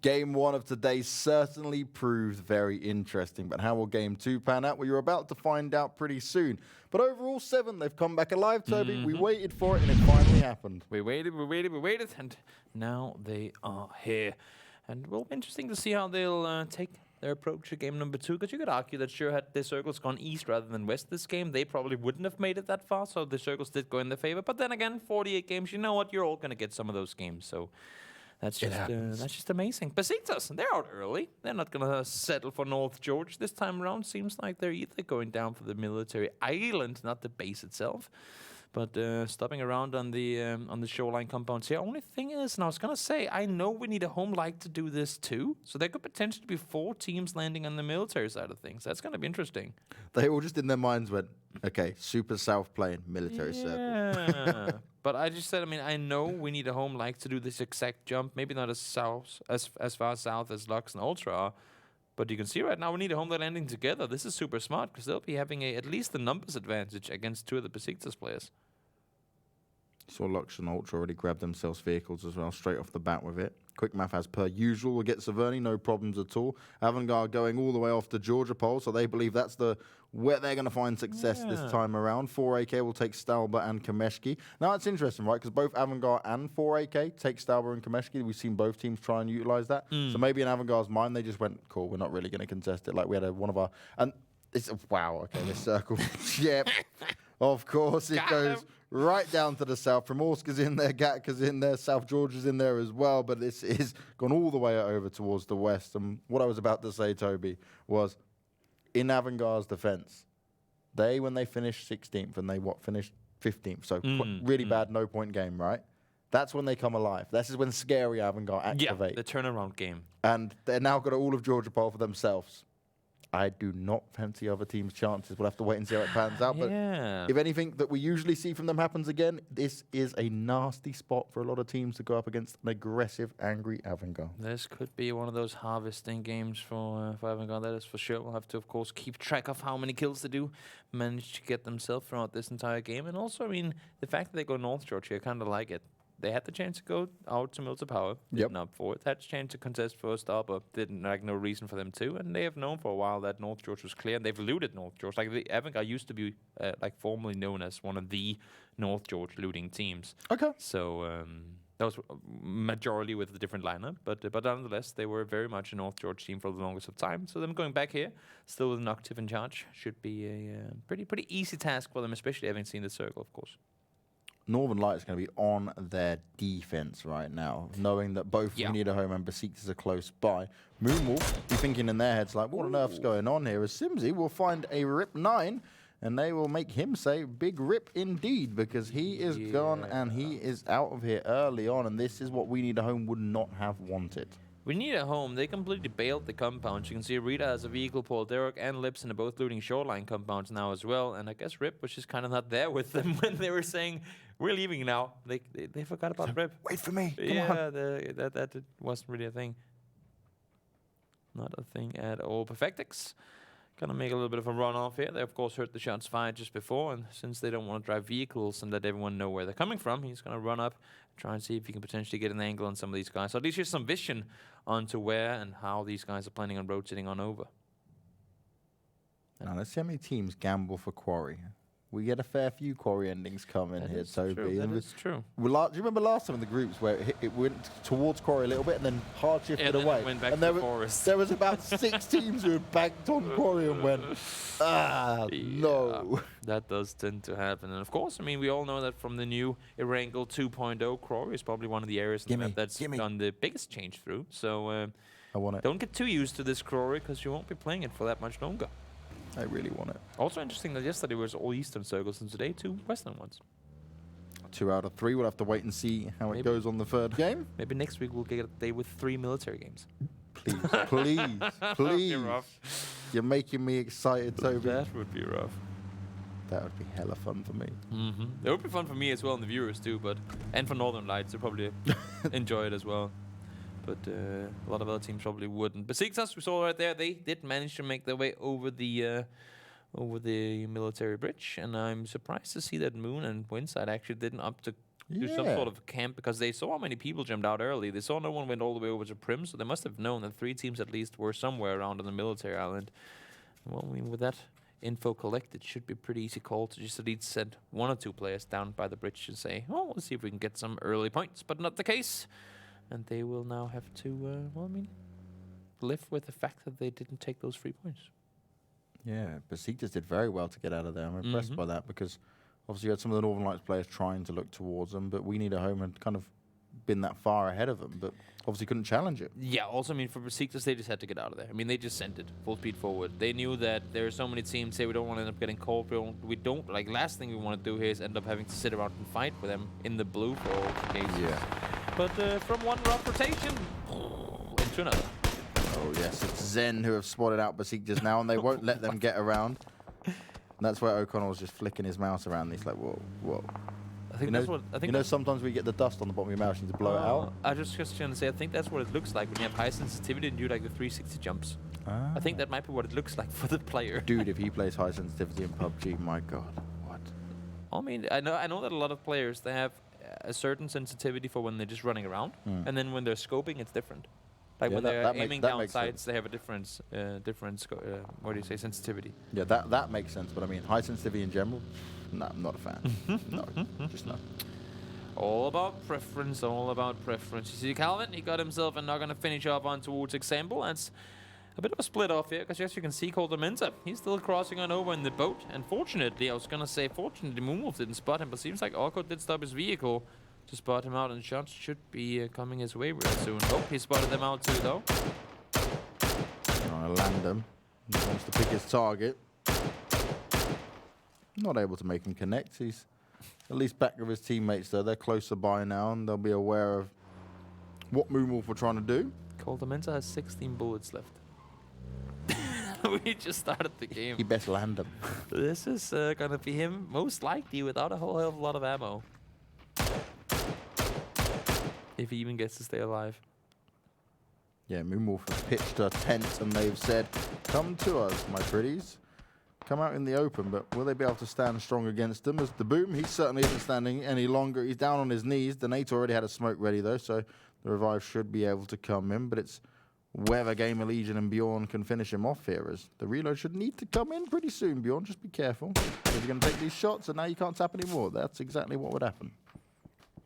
Game 1 of today certainly proved very interesting, but how will Game 2 pan out? Well, you're about to find out pretty soon. But overall, Se7en, they've come back alive, Toby. We waited for it, and it finally happened. We waited, and now they are here. And it will be interesting to see how they'll take their approach to game number 2, because you could argue that sure, had the circles gone east rather than west this game, they probably wouldn't have made it that far, so the circles did go in their favor. But then again, 48 games, you know what? You're all going to get some of those games, so... That's just amazing. Besiktas, they're out early. They're not going to settle for North George this time around. Seems like they're either going down for the military island, not the base itself, but stopping around on the shoreline compounds here. Only thing is, and I was going to say, I know we need a home like to do this too, so there could potentially be 4 teams landing on the military side of things. That's going to be interesting. They all just in their minds went, okay, super south plane, military circle. But I just said, I mean, I know we need a home like to do this exact jump. Maybe not as far south as Lux and Ultra are. But you can see right now we need a home that landing together. This is super smart because they'll be having at least the numbers advantage against 2 of the Besiktas players. Saw Lux and Ultra already grab themselves vehicles as well, straight off the bat with it. Quickmath, as per usual, will get Se7en, no problems at all. Avangar going all the way off the Georgia pole, so they believe that's where they're going to find success this time around. 4AK will take Stalber and Kameshki. Now, it's interesting, right? Because both Avangar and 4AK take Stalber and Kameshki. We've seen both teams try and utilize that. So maybe in Avangar's mind, they just went, cool, we're not really going to contest it. Like we had one of our... And it's... Wow, okay, this circle. Yep. Of course, it goes right down to the south. Primorsk is in there, Gatka is in there, South Georgia's in there as well, but this is gone all the way over towards the west. And what I was about to say, Toby, was in Avangar's defense, when they finished 16th and they finished 15th, so really bad no-point game, right? That's when they come alive. This is when scary Avangar activate. Yeah, the turnaround game. And they're now got all of Georgia pole for themselves. I do not fancy other teams' chances. We'll have to wait and see how it pans out. But if anything that we usually see from them happens again, this is a nasty spot for a lot of teams to go up against an aggressive, angry Avangar. This could be one of those harvesting games for Avangar, that is for sure. We'll have to, of course, keep track of how many kills they do manage to get themselves throughout this entire game. And also, I mean, the fact that they go North Georgia, I kind of like it. They had the chance to go out to Milton Power, didn't up for it. Had a chance to contest for a star, but didn't no reason for them to. And they have known for a while that North George was clear, and they've looted North George. Like the Avangar used to be formerly known as one of the North George looting teams. Okay. So that was majority with a different lineup, but nonetheless, they were very much a North George team for the longest of time. So them going back here, still with Noctiv in charge, should be a pretty easy task for them, especially having seen the circle, of course. Northern Light is going to be on their defense right now, knowing that both We Need a Home and Besiktas are close by. Moonwolf be thinking in their heads, like, what on earth's going on here? As Simsy will find a Rip 9, and they will make him say, big rip indeed, because he is gone and he is out of here early on, and this is what We Need a Home would not have wanted. We Need a Home, they completely bailed the compounds. You can see Rita has a vehicle, Paul Derek and Lipson are both looting shoreline compounds now as well. And I guess Rip was just kind of not there with them when they were saying, we're leaving now. They forgot about Rip. Wait for me. That wasn't really a thing. Not a thing at all. Perfectix gonna make a little bit of a run off here. They of course heard the shots fired just before, and since they don't want to drive vehicles and let everyone know where they're coming from, he's gonna run up, try and see if he can potentially get an angle on some of these guys. So at least here's some vision onto where and how these guys are planning on rotating on over. Now let's see how many teams gamble for Quarry. We get a fair few Quarry endings coming here, Toby. That is true. Do you remember last time in the groups where it went towards Quarry a little bit and then hard shifted away? Went back to the forest. There was about 6 teams who had banked on Quarry and went, no. That does tend to happen. And of course, I mean, we all know that from the new Erangel 2.0, Quarry is probably one of the areas in the map that's done the biggest change through. So I want it. Don't get too used to this Quarry because you won't be playing it for that much longer. I really want it. Also interesting that yesterday was all eastern circles and today 2 western ones. 2 out of 3. We'll have to wait and see how it goes on the 3rd game. Maybe next week we'll get a day with 3 military games. Please, please. You're making me excited, Toby. That would be rough. That would be hella fun for me. It would be fun for me as well and the viewers too, and for Northern Lights, they'll probably enjoy it as well. But a lot of other teams probably wouldn't. Besiktas, we saw right there, they did manage to make their way over the military bridge, and I'm surprised to see that Moon and Winside actually didn't do some sort of camp, because they saw how many people jumped out early. They saw no one went all the way over to Prim, so they must have known that 3 teams at least were somewhere around on the military island. Well, I mean, with that info collected, should be a pretty easy call to just at least send 1 or 2 players down by the bridge and say, oh, let's see if we can get some early points, but not the case. And they will now have to, well, I mean, live with the fact that they didn't take those 3 points. Yeah, Besiktas did very well to get out of there. I'm impressed by that, because obviously you had some of the Northern Lights players trying to look towards them, but We Need a Home had kind of been that far ahead of them, but obviously couldn't challenge it. Yeah, also, I mean, for Besiktas, they just had to get out of there. I mean, they just sent it full speed forward. They knew that there are so many teams say we don't want to end up getting Corp. We don't, like, last thing we want to do here is end up having to sit around and fight with them in the blue for all cases. Yeah. But from one rough rotation into another. Oh, yes, it's Zen who have spotted out Besiktas now, and they won't let them get around. And that's where O'Connell's just flicking his mouse around. He's like, whoa, whoa. I think that's what I think. You know, sometimes we get the dust on the bottom of your mouse, you need to blow it out. I just trying to say, I think that's what it looks like when you have high sensitivity and do like the 360 jumps. I think that might be what it looks like for the player. Dude, if he plays high sensitivity in PUBG, my God, what? I mean, I know that a lot of players, they have a certain sensitivity for when they're just running around, and then when they're scoping, it's different. Like when they're aiming down sights, they have a different what do you say, sensitivity. Yeah, that makes sense. But I mean, high sensitivity in general, no, I'm not a fan. No, just no. All about preference, all about preference. You see Calvin, he got himself and not going to finish off on towards Example. That's a bit of a split off here, because as you can see, Minta, he's still crossing on over in the boat. And fortunately, I was going to say, fortunately, Moonwolf didn't spot him, but seems like Orko did stop his vehicle to spot him out, and shots should be coming his way real soon. Oh, he spotted them out too, though. Trying to land him. He wants to pick his target. Not able to make him connect. He's at least back with his teammates, though. They're closer by now, and they'll be aware of what Moonwolf were trying to do. Minta has 16 bullets left. We just started the game. He best land them. This is going to be him, most likely, without a whole hell of a lot of ammo. If he even gets to stay alive. Yeah, Moonwolf have pitched a tent and they've said, come to us, my pretties. Come out in the open, but will they be able to stand strong against them? As the Boom, he certainly isn't standing any longer. He's down on his knees. Donator already had a smoke ready, though, so the revive should be able to come in, but it's whether Gamerlegion and Bjorn can finish him off here, as the reload should need to come in pretty soon, Bjorn. Just be careful. If you're going to take these shots and now you can't tap anymore, that's exactly what would happen.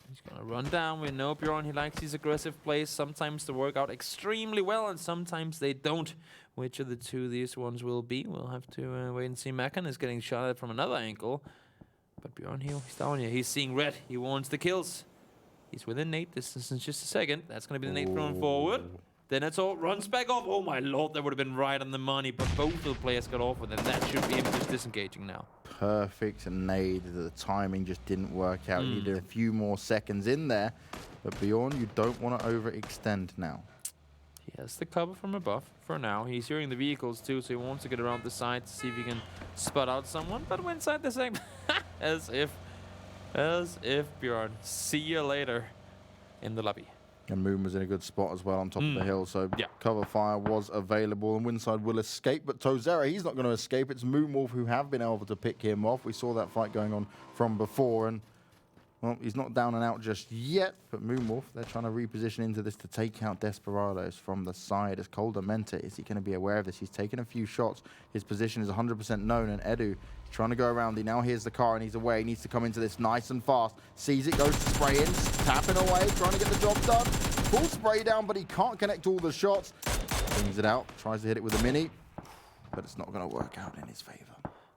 He's going to run down. We know Bjorn, he likes these aggressive plays. Sometimes they work out extremely well, and sometimes they don't. Which of the two these ones will be, we'll have to wait and see. Makan is getting shot at from another angle. But Bjorn, he's down here. He's seeing red. He wants the kills. He's within nade distance in just a second. That's going to be the nade thrown forward. Then it's all runs back off. Oh my lord, that would have been right on the money. But both of the players got off with it. That should be him just disengaging now. Perfect nade. The timing just didn't work out. You needed a few more seconds in there. But Bjorn, you don't want to overextend now. He has the cover from above for now. He's hearing the vehicles too, so he wants to get around the side to see if he can spot out someone. But Winside the same. As if Bjorn. See you later in the lobby. And Moon was in a good spot as well on top of the hill, so cover fire was available, and Winside will escape, but Tozera, he's not going to escape. It's Moonwolf who have been able to pick him off. We saw that fight going on from before, and well, he's not down and out just yet, but Moonwolf, they're trying to reposition into this to take out Desperados from the side. As Menta, is he going to be aware of this? He's taken a few shots. His position is 100% known, and Edu trying to go around. He now hears the car and he's away. He needs to come into this nice and fast. Sees it, goes to spray in, tapping away, trying to get the job done. Full spray down, but he can't connect all the shots. Brings it out, tries to hit it with a mini, but it's not going to work out in his favor.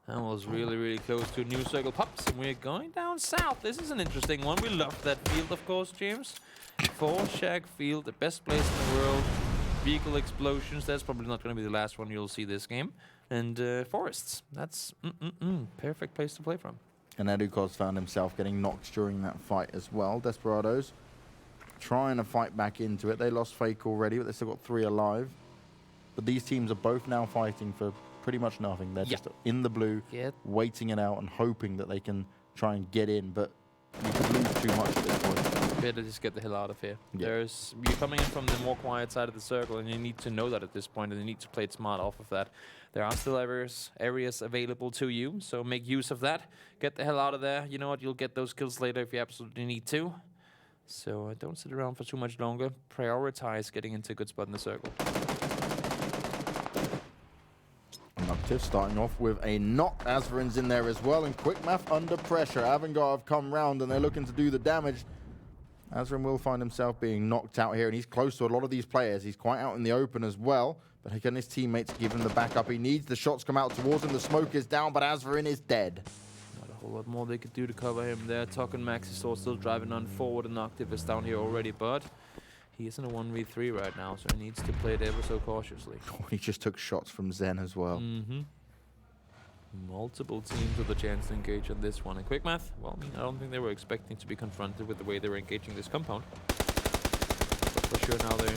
That was really, really close to a new circle pops, and we're going down south. This is an interesting one. We love that field, of course, James. 4-shack field, the best place in the world. Vehicle explosions, that's probably not going to be the last one you'll see this game. And forests, that's perfect place to play from. And Edukos found himself getting knocked during that fight as well. Desperados trying to fight back into it. They lost Fake already, but they still got 3 alive. But these teams are both now fighting for pretty much nothing. They're just in the blue, waiting it out and hoping that they can try and get in, but you could lose too much at this point. better just get the hell out of here. Yeah. You're coming in from the more quiet side of the circle, and you need to know that at this point, and you need to play it smart off of that. There are still areas available to you, so make use of that. Get the hell out of there. You know what? You'll get those kills later if you absolutely need to. So don't sit around for too much longer. Prioritize getting into a good spot in the circle. Noctis starting off with a knock. Azvarin's in there as well, and Quickmath under pressure. Avangar have come round and they're looking to do the damage. Azvarin will find himself being knocked out here, and he's close to a lot of these players. He's quite out in the open as well, but again, his teammates give him the backup he needs. The shots come out towards him. The smoke is down, but Azvarin is dead. Not a whole lot more they could do to cover him there. Tok and Maxisor still driving on forward, and Noctis is down here already, but he is in a 1v3 right now, so he needs to play it ever so cautiously. Oh, he just took shots from Zen as well. Multiple teams with a chance to engage on this one. And Quickmath, well, I mean, I don't think they were expecting to be confronted with the way they were engaging this compound. But for sure now they're in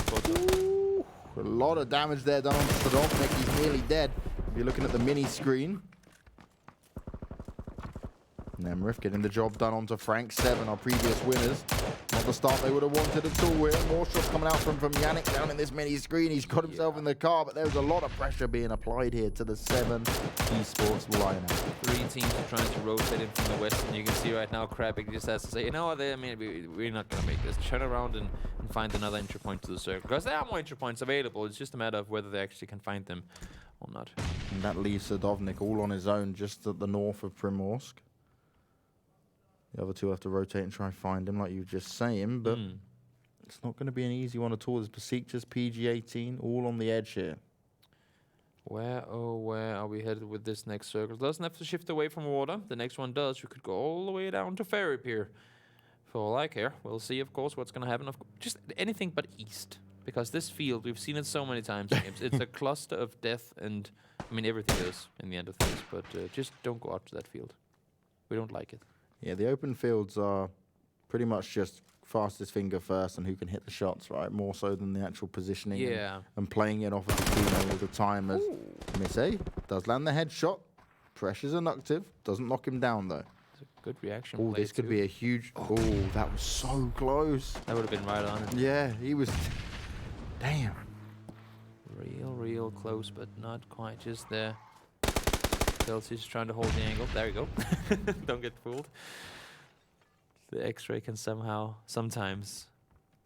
for a lot of damage there done on Sadovnik. He's nearly dead. If you're looking at the mini screen. Nemrith getting the job done onto Frank. Se7en, our previous winners. Not the start they would have wanted at all. Here, more shots coming out from Yannick down in this mini screen. He's got himself in the car, but there's a lot of pressure being applied here to the Se7en Esports lineup. 3 teams are trying to rotate in from the west, and you can see right now Krabik just has to say, you know what, we're not going to make this. Turn around and find another entry point to the circle. Because there are more entry points available. It's just a matter of whether they actually can find them or not. And that leaves Sadovnik all on his own just at the north of Primorsk. The other two have to rotate and try and find him, like you were just saying, but it's not going to be an easy one at all. There's Besiktas, PG18, all on the edge here. Where are we headed with this next circle? Doesn't have to shift away from water. The next one does. We could go all the way down to Ferry Pier. For all I care. We'll see, of course, what's going to happen. Just anything but east. Because this field, we've seen it so many times in games. It's a cluster of death, and I mean, everything is in the end of things. But just don't go out to that field. We don't like it. Yeah, the open fields are pretty much just fastest finger first and who can hit the shots, right? More so than the actual positioning and playing it off of the team all the time. As Misse does land the headshot. Pressure's inactive. Doesn't knock him down, though. It's a good reaction. Oh, this could be a huge... Oh, that was so close. That would have been right on it. Yeah, he was... Damn. Real close, but not quite just there. He's trying to hold the angle. There you go. Don't get fooled. The X-ray can sometimes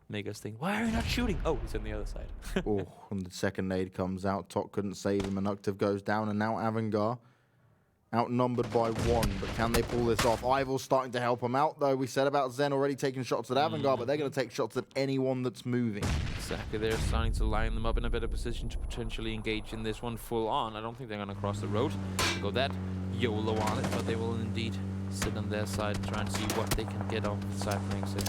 make us think, why are you not shooting? Oh, he's on the other side. Oh, and the second nade comes out. Tok couldn't save him. Anuktiv goes down, and now Avangar outnumbered by 1. But can they pull this off? Ivor's starting to help him out, though. We said about Zen already taking shots at Avangar, but they're going to take shots at anyone that's moving. Exactly. They're starting to line them up in a better position to potentially engage in this one full on. I don't think they're going to cross the road and go that YOLO on it, but they will indeed sit on their side and try and see what they can get off the side flanks here.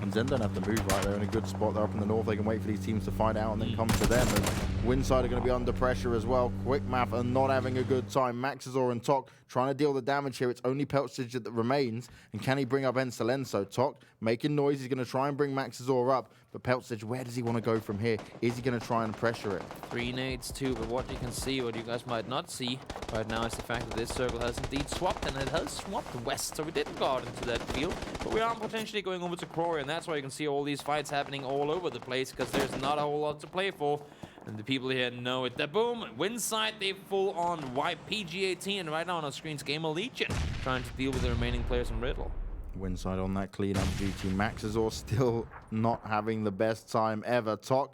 And Zen don't have to move, right? They're in a good spot. They're up in the north. They can wait for these teams to find out and then come to them. And Winside are going to be under pressure as well. Quickmath are not having a good time. Maxisor and Tok trying to deal the damage here. It's only Peltzig that remains. And can he bring up Encelenso? Tok making noise. He's going to try and bring Maxisor up. But Peltzig, where does he want to go from here? Is he going to try and pressure it? 3 nades too, but what you can see, what you guys might not see right now is the fact that this circle has indeed swapped, and it has swapped west, so we didn't go out into that field, but we are potentially going over to Crory, and that's why you can see all these fights happening all over the place, because there's not a whole lot to play for. And the people here know it. The boom, Winside, they full on wipe PG18, and right now on our screens, Gamerlegion trying to deal with the remaining players in Riddle. Winside on that clean-up duty. Maxisor still not having the best time ever. Tok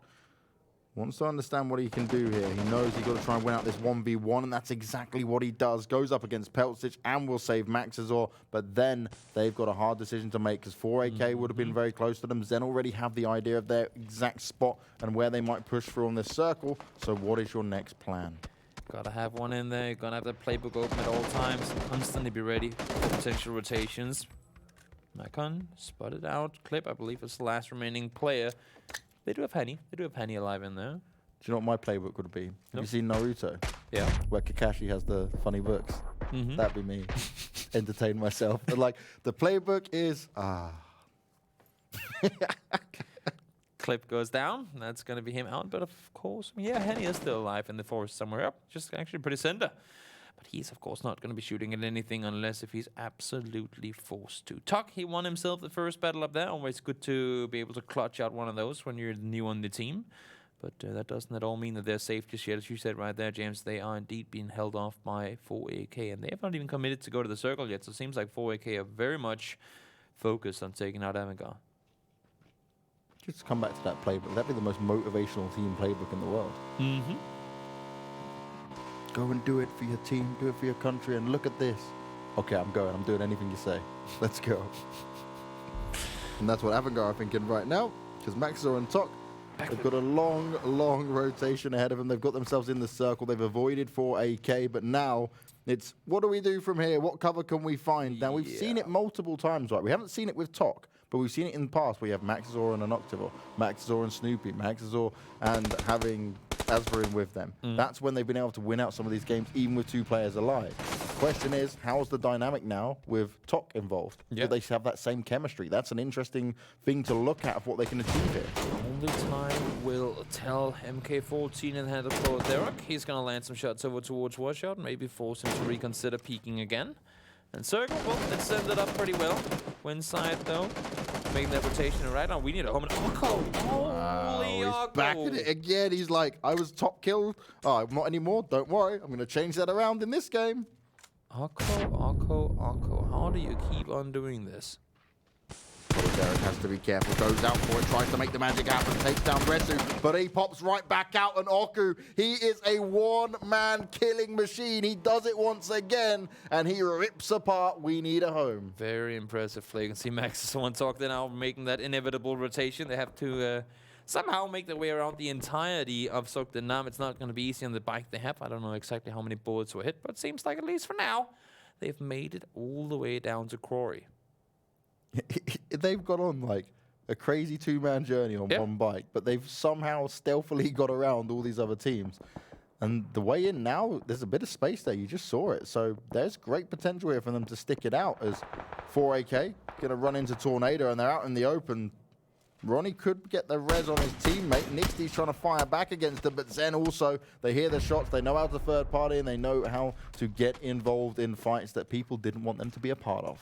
wants to understand what he can do here. He knows he's got to try and win out this 1v1, and that's exactly what he does. Goes up against Peltzig and will save Maxisor, but then they've got a hard decision to make because 4AK would have been very close to them. Zen already have the idea of their exact spot and where they might push through on this circle. So what is your next plan? Gotta have one in there. You're gonna have the playbook open at all times. Constantly be ready for potential rotations. Macon spotted out. Clip, I believe, is the last remaining player. They do have Henny. They do have Henny alive in there. Do you know what my playbook would be? Have you seen Naruto? Yeah. Where Kakashi has the funny books. That'd be me. Entertain myself. But like, the playbook is... Clip goes down. That's going to be him out. But of course, yeah, Henny is still alive in the forest somewhere up. Just actually pretty center. But he's, of course, not going to be shooting at anything unless if he's absolutely forced to. Tuck, he won himself the first battle up there. Always good to be able to clutch out one of those when you're new on the team. But that doesn't at all mean that they're safe just yet. As you said right there, James, they are indeed being held off by 4AK. And they have not even committed to go to the circle yet. So it seems like 4AK are very much focused on taking out Avangar. Just come back to that playbook. That'd be the most motivational team playbook in the world. Mm-hmm. Go and do it for your team, do it for your country, and look at this. Okay, I'm going. I'm doing anything you say. Let's go. And that's what Avangar are thinking right now, because Maxor and Tok, they've got a long, long rotation ahead of them. They've got themselves in the circle. They've avoided 4AK, but now it's, what do we do from here? What cover can we find? Now, we've seen it multiple times, right? We haven't seen it with Tok, but we've seen it in the past where you have Maxor and an Octavor, Maxor and Snoopy, Maxor and having Asverin with them. That's when they've been able to win out some of these games, even with 2 players alive. Question is, how's the dynamic now with Tok involved? Yep. Do they have that same chemistry? That's an interesting thing to look at of what they can achieve here. Only time will tell. MK14 in the hand of Derek. He's going to land some shots over towards Washout, maybe force him to reconsider peeking again. And Circle, well, it's ended up pretty well. Winside, though, making that rotation. And right now, we need a home. Holy He's back at it again. He's like, I was top killed. Oh, I'm not anymore. Don't worry. I'm going to change that around in this game. Arco. How do you keep on doing this? Derek has to be careful, goes out for it, tries to make the magic happen, takes down Resu, but he pops right back out, and Oku, he is a one-man killing machine. He does it once again, and he rips apart We Need a Home. Very impressive play. You can see Max is one talk there now, making that inevitable rotation. They have to somehow make their way around the entirety of Zoekt Een Naam. It's not going to be easy on the bike they have. I don't know exactly how many bullets were hit, but it seems like, at least for now, they've made it all the way down to Quarry. They've got on like a crazy 2-man journey on one bike, but they've somehow stealthily got around all these other teams. And the way in now, there's a bit of space there. You just saw it. So there's great potential here for them to stick it out, as 4AK going to run into Tornado, and they're out in the open. Ronnie could get the res on his teammate. Nixty's trying to fire back against him, but Zen also, they hear the shots, they know how to third party, and they know how to get involved in fights that people didn't want them to be a part of.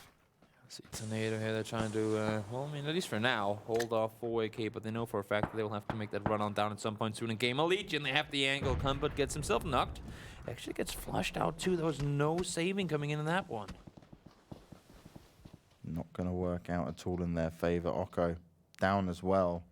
See Tornado here, they're trying to, well, I mean, at least for now, hold off 4AK, but they know for a fact that they'll have to make that run on down at some point soon in Gamerlegion. They have the angle come, but gets himself knocked. Actually gets flushed out too. There was no saving coming in that one. Not going to work out at all in their favor. Oko down as well.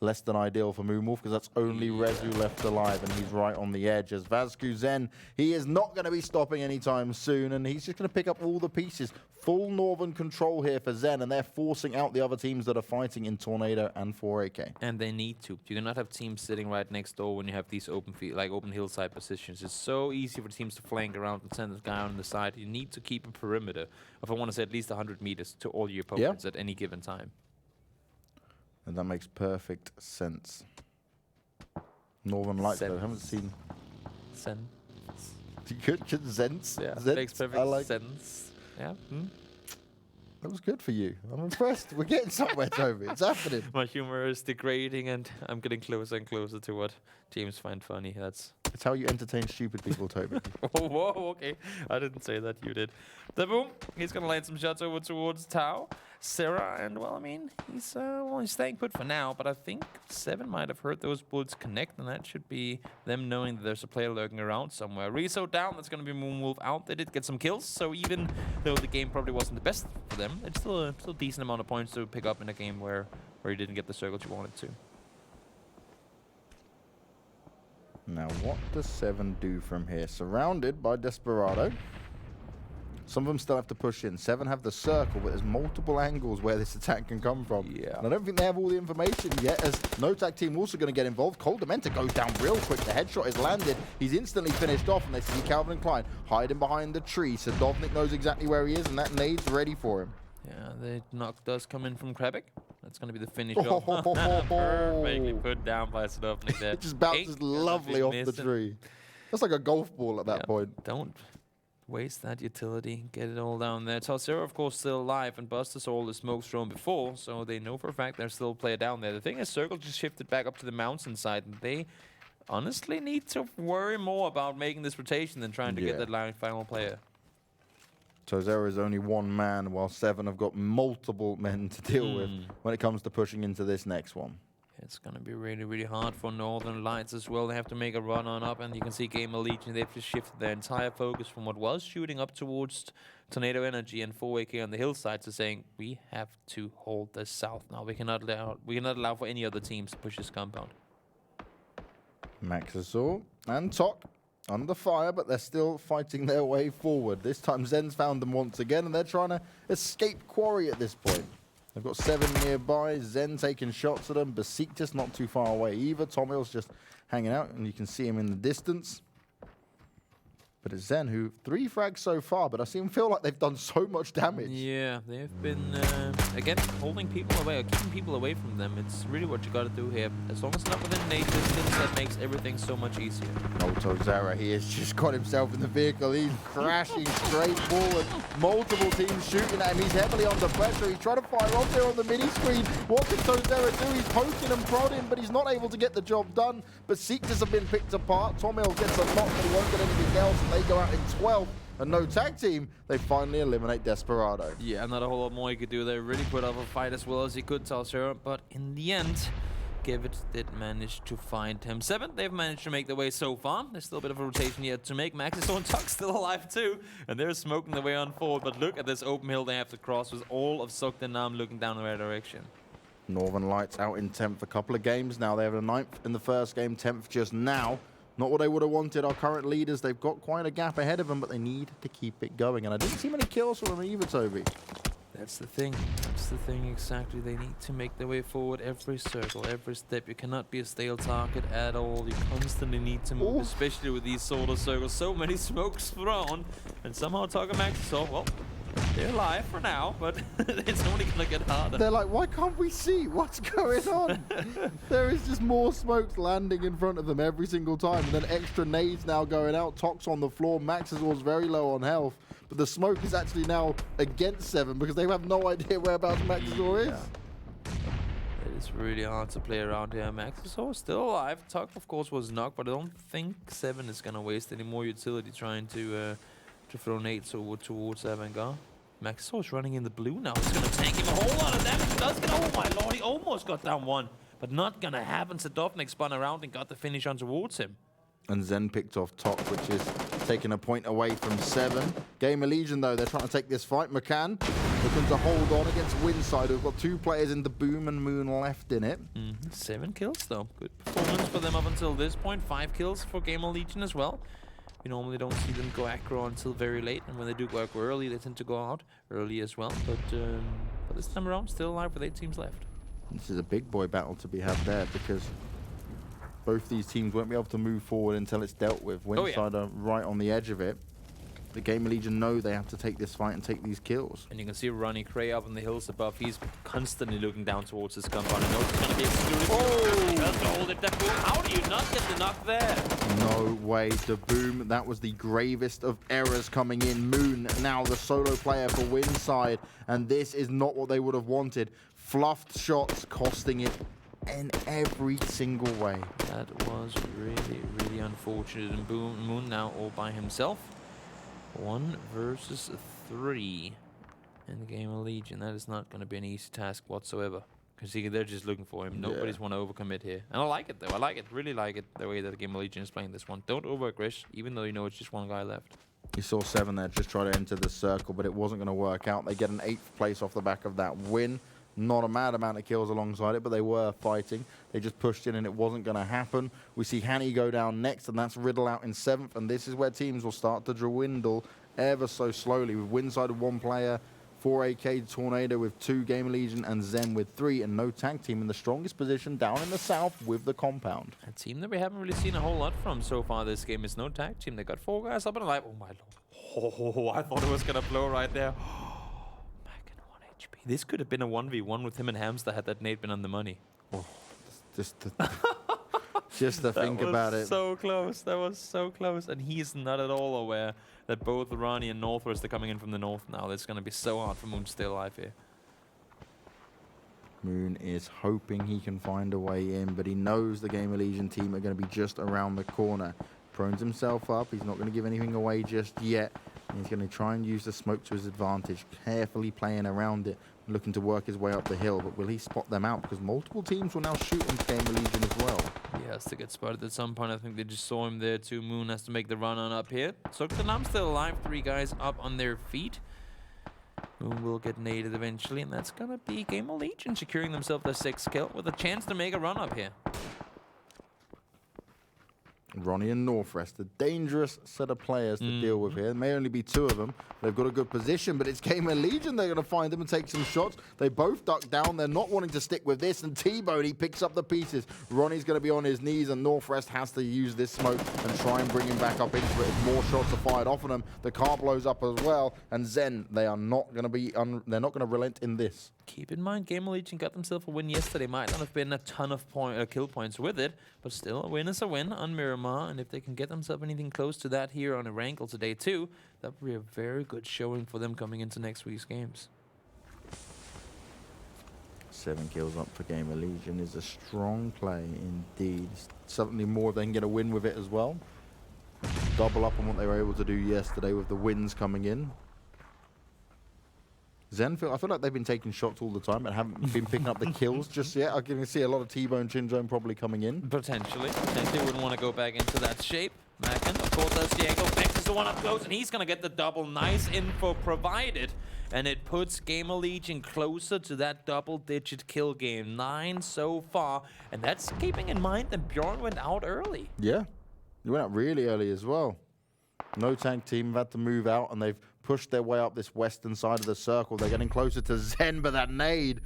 Less than ideal for Moonwolf, because that's only Rezu left alive, and he's right on the edge. As Vazku Zen, he is not going to be stopping anytime soon, and he's just going to pick up all the pieces. Full Northern control here for Zen, and they're forcing out the other teams that are fighting in Tornado and 4AK. And they need to. You cannot have teams sitting right next door when you have these open field, like open hillside positions. It's so easy for teams to flank around and send this guy on the side. You need to keep a perimeter of, I want to say, at least 100 meters to all your opponents at any given time. And that makes perfect sense. Northern Lights, though, I haven't seen... Sense. Good sense. Yeah, Zents. makes perfect sense. Yeah. That was good for you. I'm impressed. We're getting somewhere, Toby. It's happening. My humor is degrading, and I'm getting closer and closer to what teams find funny. It's how you entertain stupid people, Toby. Whoa, okay. I didn't say that, you did. The boom. He's going to land some shots over towards Tau. Sarah, and well, I mean, he's staying put for now, but I think Se7en might have heard those bullets connect, and that should be them knowing that there's a player lurking around somewhere. Rezo down, that's going to be Moonwolf out. They did get some kills, so even though the game probably wasn't the best for them, it's still a decent amount of points to pick up in a game where you didn't get the circles you wanted to. Now, what does Se7en do from here? Surrounded by Desperado. Some of them still have to push in. Se7en have the circle, but there's multiple angles where this attack can come from. Yeah. And I don't think they have all the information yet, as no tag team also going to get involved. Cole Dementa goes down real quick. The headshot is landed. He's instantly finished off, and they see Calvin and Klein hiding behind the tree. Sadovnik knows exactly where he is, and that nade's ready for him. Yeah, the knock does come in from Krebik. That's going to be the finish off. Perfectly put down by Sadovnik there. It just bounces lovely off the tree. That's like a golf ball at that point. Don't waste that utility. Get it all down there. Talsera, of course, still alive, and Buster saw all the smokes thrown before, so they know for a fact there's still a player down there. The thing is, Circle just shifted back up to the mountainside, and they honestly need to worry more about making this rotation than trying to get that final player. Tozera is only one man, while Se7en have got multiple men to deal with when it comes to pushing into this next one. It's going to be really, really hard for Northern Lights as well. They have to make a run on up, and you can see Gamerlegion, they've just shifted their entire focus from what was shooting up towards Tornado Energy and 4AK on the hillside to saying, we have to hold the south now. We cannot allow for any other teams to push this compound. Maxisor and Tok under fire, but they're still fighting their way forward. This time Zen's found them once again, and they're trying to escape quarry at this point. They've got Se7en nearby, Zen taking shots at them, Besiktas not too far away either. Tomil's just hanging out, and you can see him in the distance. But it's Zen who 3 frags so far, but I feel like they've done so much damage. Yeah, they've been, again, holding people away or keeping people away from them. It's really what you got to do here. As long as it's not within nade distance, that makes everything so much easier. Oh, Tozera, he has just got himself in the vehicle. He's crashing straight forward. Multiple teams shooting at him. He's heavily under pressure. He's trying to fire off there on the mini screen. What can Tozera do? He's poking and prodding, but he's not able to get the job done. Besiktas have been picked apart. Tomil gets a knock, but he won't get anything else. They go out in 12 and no tag team. They finally eliminate Desperado. Yeah, not a whole lot more he could do there. Really put up a fight as well as he could, Tozera, but in the end, Givit did manage to find him. Se7en, they've managed to make their way so far. There's still a bit of a rotation yet to make. Maxisor and Tok still alive too, and they're smoking their way on forward, but look at this open hill they have to cross with all of Zoekt Een Naam looking down the right direction. Northern Lights out in 10th a couple of games now. They have a 9th in the first game, 10th just now. Not what they would have wanted. Our current leaders, they've got quite a gap ahead of them, but they need to keep it going. And I didn't see many kills from them either, Toby. That's the thing. That's the thing exactly. They need to make their way forward every circle, every step. You cannot be a stale target at all. You constantly need to move, especially with these sort of circles. So many smokes thrown, and somehow Tok and Maxisor, well, they're alive for now, but it's only going to get harder. They're like, why can't we see? What's going on? There is just more smokes landing in front of them every single time. And then extra nades now going out. Tok's on the floor. Maxisor's very low on health. But the smoke is actually now against Se7en because they have no idea whereabouts Maxisor is. It is really hard to play around here. Maxisor is still alive. Tok, of course, was knocked, but I don't think Se7en is going to waste any more utility trying to throw nades over towards Avangar. Maxisor is running in the blue now. It's going to tank him a whole lot of damage. Does get, oh my lord, he almost got down one. But not going to happen. Se7en spun around and got the finish on towards him. And Zen picked off Tok, which is taking a point away from Se7en. Gamerlegion, though, they're trying to take this fight. McCann looking to hold on against Winside. We've got 2 players in the Boom and Moon left in it. 7 kills, though. Good performance for them up until this point. 5 kills for Gamerlegion as well. We normally don't see them go aggro until very late, and when they do go aggro early, they tend to go out early as well. But this time around, still alive with 8 teams left. This is a big boy battle to be had there because both these teams won't be able to move forward until it's dealt with. Winside are right on the edge of it. The Gamerlegion know they have to take this fight and take these kills. And you can see Ronnie Cray up in the hills above. He's constantly looking down towards his compound. He knows it's going to be excluded. Oh! He has to hold it. That boom. How do you not get the knock there? No way. The Boom, that was the gravest of errors coming in. Moon, now the solo player for Winside. And this is not what they would have wanted. Fluffed shots costing it in every single way. That was really, really unfortunate. And Moon now all by himself. 1 versus 3 in the Gamerlegion. That is not going to be an easy task whatsoever. Because they're just looking for him. Nobody's want to overcommit here. And I like it, though. I like it. Really like it, the way that the Gamerlegion is playing this one. Don't over-aggress, even though you know it's just 1 guy left. You saw Se7en there just try to enter the circle, but it wasn't going to work out. They get an 8th place off the back of that win. Not a mad amount of kills alongside it, but they were fighting. They just pushed in and it wasn't going to happen. We see Hanny go down next, and that's Riddle out in 7th. And this is where teams will start to dwindle ever so slowly. With Winside with 1 player, 4AK Tornado with 2, Gamerlegion and Zen with 3, and no tag team in the strongest position down in the south with the compound. A team that we haven't really seen a whole lot from so far this game is no tag team. They got 4 guys up and alive. Oh my lord. Oh, I thought it was going to blow right there. This could have been a 1v1 with him and Hamster had that nade been on the money. Oh, just to think about it. So close. That was so close. And he's not at all aware that both Ronnie and Northwest are coming in from the north now. It's going to be so hard for Moon to stay alive here. Moon is hoping he can find a way in, but he knows the Gamerlegion team are going to be just around the corner. Prones himself up. He's not going to give anything away just yet. He's going to try and use the smoke to his advantage, carefully playing around it, looking to work his way up the hill. But will he spot them out? Because multiple teams will now shoot on Gamerlegion as well. He has to get spotted at some point. I think they just saw him there too. Moon has to make the run on up here. Zoekt Een Naam still alive. 3 guys up on their feet. Moon will get naded eventually, and that's going to be Gamerlegion securing themselves their 6th kill with a chance to make a run up here. Ronnie and Northwest, a dangerous set of players to deal with here. There may only be 2 of them. They've got a good position, but it's Gamerlegion. They're going to find them and take some shots. They both duck down. They're not wanting to stick with this. And T-Bone, he picks up the pieces. Ronnie's going to be on his knees, and Northwest has to use this smoke and try and bring him back up into it. As more shots are fired off of them, the car blows up as well. And Zen, they are not going to be. They're not going to relent in this. Keep in mind, Gamerlegion got themselves a win yesterday. Might not have been a ton of kill points with it, but still, a win is a win on Miramar. And if they can get themselves anything close to that here on Erangel today too, that would be a very good showing for them coming into next week's games. 7 kills up for Gamerlegion is a strong play indeed. Certainly more they can get a win with it as well. Double up on what they were able to do yesterday with the wins coming in. Zen, I feel like they've been taking shots all the time but haven't been picking up the kills just yet. I can see a lot of T-Bone, Chinzone probably coming in. Potentially. Wouldn't want to go back into that shape. Macken, of course, does the angle. Vex is the one up close, and he's going to get the double. Nice info provided. And it puts Gamerlegion closer to that double-digit kill game. 9 so far. And that's keeping in mind that Bjorn went out early. Yeah. He went out really early as well. No tank team have had to move out, and they've pushed their way up this western side of the circle. They're getting closer to Zen, but that nade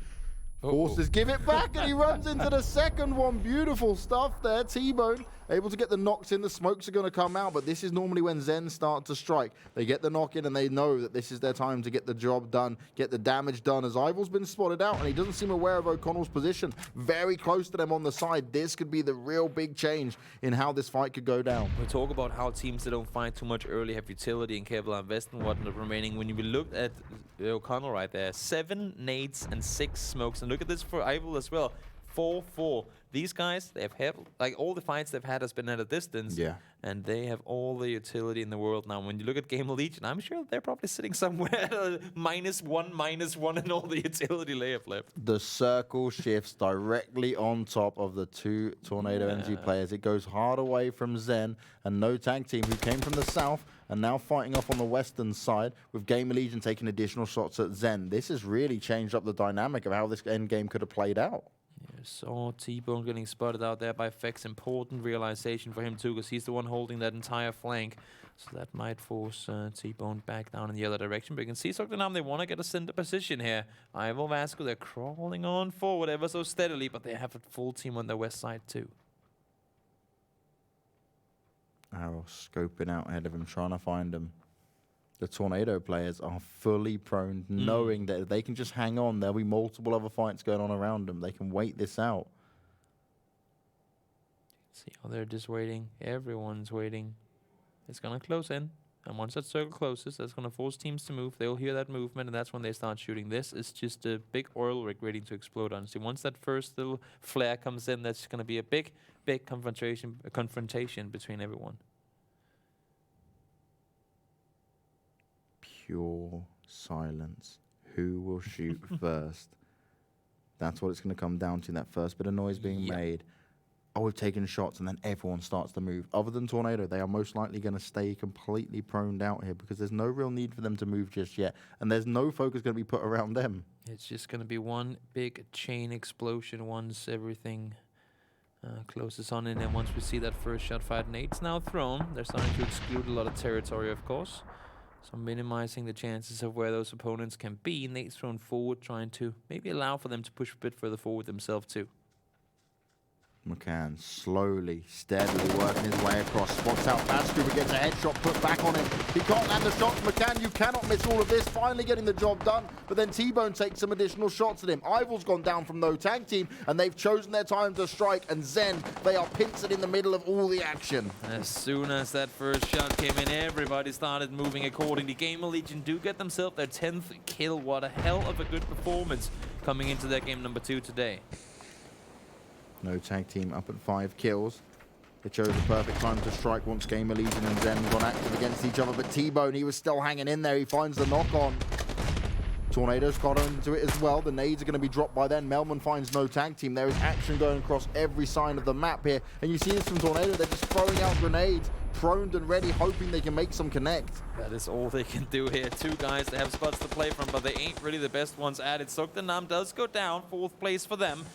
forces give it back, and he runs into the second one. Beautiful stuff there. T-Bone able to get the knocks in. The smokes are going to come out, but this is normally when Zen start to strike. They get the knock in, and they know that this is their time to get the job done, get the damage done. As Ival's been spotted out, and he doesn't seem aware of O'Connell's position. Very close to them on the side. This could be the real big change in how this fight could go down. We talk about how teams that don't fight too much early have utility and Kevlar invest and whatnot remaining. When you look at O'Connell right there, 7 nades and 6 smokes. And look at this for Ival as well. 4-4. These guys, they've had, like, all the fights they've had has been at a distance. Yeah. And they have all the utility in the world now. When you look at Gamerlegion, I'm sure they're probably sitting somewhere at a -1 and all the utility they have left. The circle shifts directly on top of the 2 Tornado Energy players. It goes hard away from Zen and no tank team who came from the south and now fighting off on the western side with Gamerlegion taking additional shots at Zen. This has really changed up the dynamic of how this end game could have played out. Saw T-Bone getting spotted out there by Vex. Important realization for him too, because he's the one holding that entire flank. So that might force T-Bone back down in the other direction. But you can see Zoekt Een Naam, they want to get a center position here. Ival, Vasco, they're crawling on forward ever so steadily, but they have a full team on the west side too. Arrow scoping out ahead of him, trying to find him. The Tornado players are fully prone, knowing that if they can just hang on, there'll be multiple other fights going on around them. They can wait this out. See how they're just waiting. Everyone's waiting. It's going to close in. And once that circle closes, that's going to force teams to move. They'll hear that movement, and that's when they start shooting. This is just a big oil rig waiting to explode, honestly. Once that first little flare comes in, that's going to be a big confrontation between everyone. Pure silence. Who will shoot first? That's what it's going to come down to, that first bit of noise being made. Oh, we've taken shots, and then everyone starts to move. Other than Tornado, they are most likely going to stay completely proned out here because there's no real need for them to move just yet, and there's no focus going to be put around them. It's just going to be one big chain explosion once everything closes on in, and once we see that first shot fired. Nate's now thrown. They're starting to exclude a lot of territory, of course. So minimizing the chances of where those opponents can be. Nate's thrown forward, trying to maybe allow for them to push a bit further forward themselves too. McCann slowly, steadily working his way across. Spots out Vasco, but gets a headshot put back on him. He can't land the shots. McCann, you cannot miss all of this. Finally getting the job done. But then T-Bone takes some additional shots at him. Ival's gone down from no tag team, and they've chosen their time to strike. And Zen, they are pincered in the middle of all the action. As soon as that first shot came in, everybody started moving accordingly. Gamerlegion do get themselves their 10th kill. What a hell of a good performance. coming into their game number 2 today. No tag team up at 5 kills. They chose the perfect time to strike once Gamerlegion and Zen got active against each other, but T-Bone, he was still hanging in there. He finds the knock-on. Tornado's got into it as well. The nades are going to be dropped by then. Melman finds no tag team. There is action going across every side of the map here. And you see this from Tornado. They're just throwing out grenades, primed and ready, hoping they can make some connect. That is all they can do here. 2 guys that have spots to play from, but they ain't really the best ones at it. Zoekt Een Naam does go down. 4th place for them.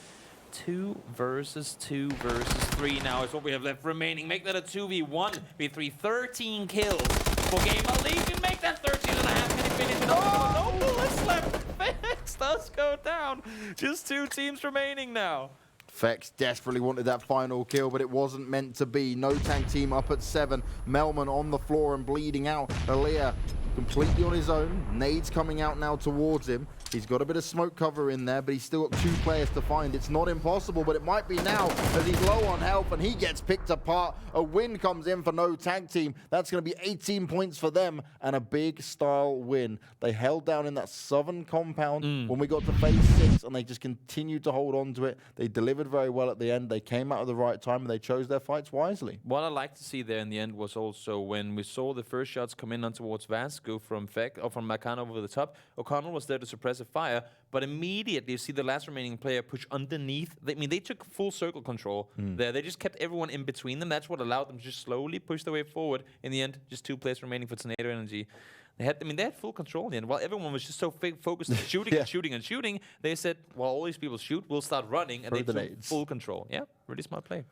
2 versus 2 versus 3 now is what we have left remaining. Make that a 2v1. V3, 13 kills for Gamerlegion. Make that 13 and a half. Can he finish it off? No bullets left. Fex does go down. Just 2 teams remaining now. Fex desperately wanted that final kill, but it wasn't meant to be. No tag team up at 7. Melman on the floor and bleeding out. Aaliyah completely on his own. Nades coming out now towards him. He's got a bit of smoke cover in there, but he's still got 2 players to find. It's not impossible, but it might be now as he's low on health and he gets picked apart. A win comes in for no tag team. That's going to be 18 points for them and a big style win. They held down in that southern compound when we got to phase 6 and they just continued to hold on to it. They delivered very well at the end. They came out at the right time and they chose their fights wisely. What I like to see there in the end was also when we saw the first shots come in on towards Vasco from Feck or from Makan over the top. O'Connell was there to suppress a fire, but immediately you see the last remaining player push underneath. They took full circle control there. They just kept everyone in between them. That's what allowed them to just slowly push their way forward. In the end, just 2 players remaining for Tornado Energy. They had full control in the end. While everyone was just so focused on shooting and shooting and shooting, they said, well, all these people shoot, we'll start running, and they took full control. Yeah, really smart play.